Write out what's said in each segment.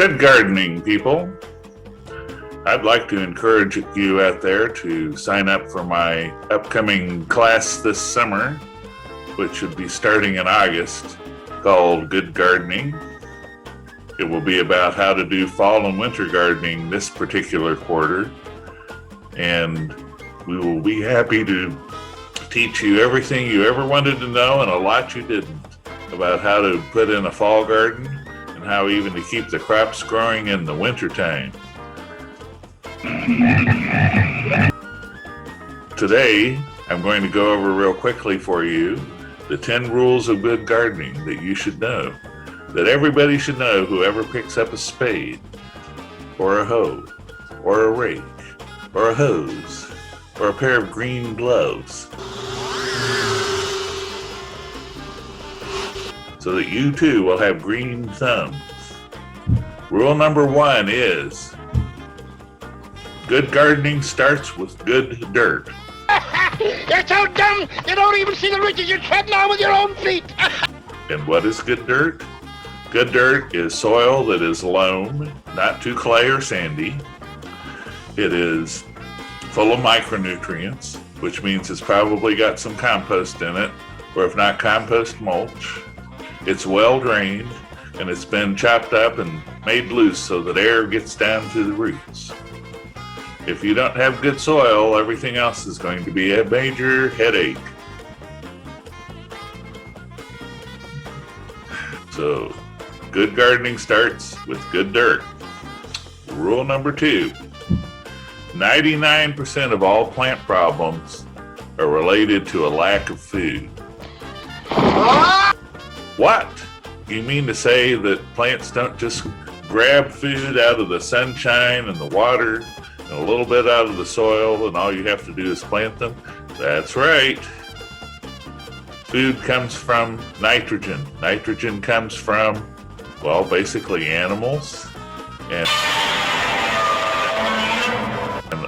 Good gardening, people. I'd like to encourage you out there to sign up for my upcoming class this summer, which should be starting in August, called Good Gardening. It will be about how to do fall and winter gardening this particular quarter, and we will be happy to teach you everything you ever wanted to know and a lot you didn't about how to put in a fall garden and how even to keep the crops growing in the winter time. Today, I'm going to go over real quickly for you the 10 rules of good gardening that you should know, that everybody should know who ever picks up a spade, or a hoe, or a rake, or a hose, or a pair of green gloves, so that you too will have green thumbs. Rule number 1 is, good gardening starts with good dirt. You're so dumb, you don't even see the ridges you're treading on with your own feet. And what is good dirt? Good dirt is soil that is loam, not too clay or sandy. It is full of micronutrients, which means it's probably got some compost in it, or if not compost, mulch. It's well drained, and it's been chopped up and made loose so that air gets down to the roots. If you don't have good soil, everything else is going to be a major headache. So, good gardening starts with good dirt. Rule number 2, 99% of all plant problems are related to a lack of food. What? You mean to say that plants don't just grab food out of the sunshine and the water and a little bit out of the soil and all you have to do is plant them? That's right. Food comes from nitrogen. Nitrogen comes from, well, basically animals and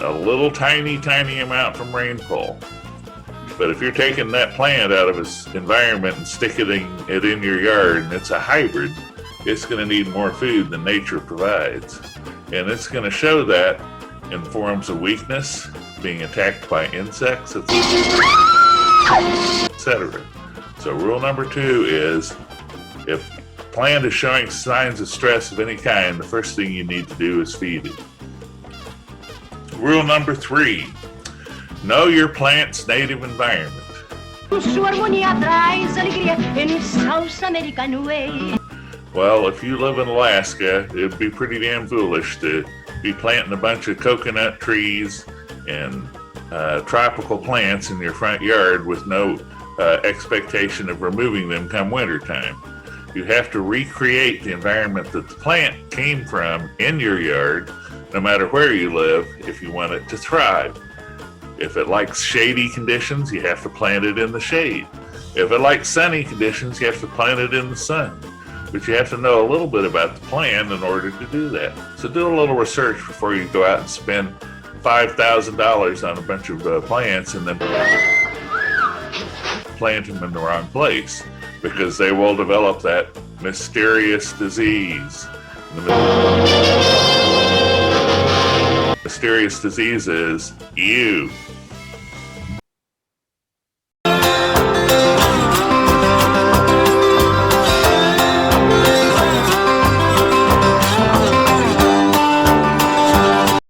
a little tiny amount from rainfall. But if you're taking that plant out of its environment and sticking it in your yard and it's a hybrid, it's going to need more food than nature provides. And it's going to show that in forms of weakness, being attacked by insects, etc. So rule number 2 is, if a plant is showing signs of stress of any kind, the first thing you need to do is feed it. Rule number 3, know your plant's native environment. Well, if you live in Alaska, it'd be pretty damn foolish to be planting a bunch of coconut trees and tropical plants in your front yard with no expectation of removing them come wintertime. You have to recreate the environment that the plant came from in your yard, no matter where you live, if you want it to thrive. If it likes shady conditions, you have to plant it in the shade. If it likes sunny conditions, you have to plant it in the sun. But you have to know a little bit about the plant in order to do that. So do a little research before you go out and spend $5,000 on a bunch of plants and then plant them in the wrong place, because they will develop that mysterious disease. The mysterious disease is you.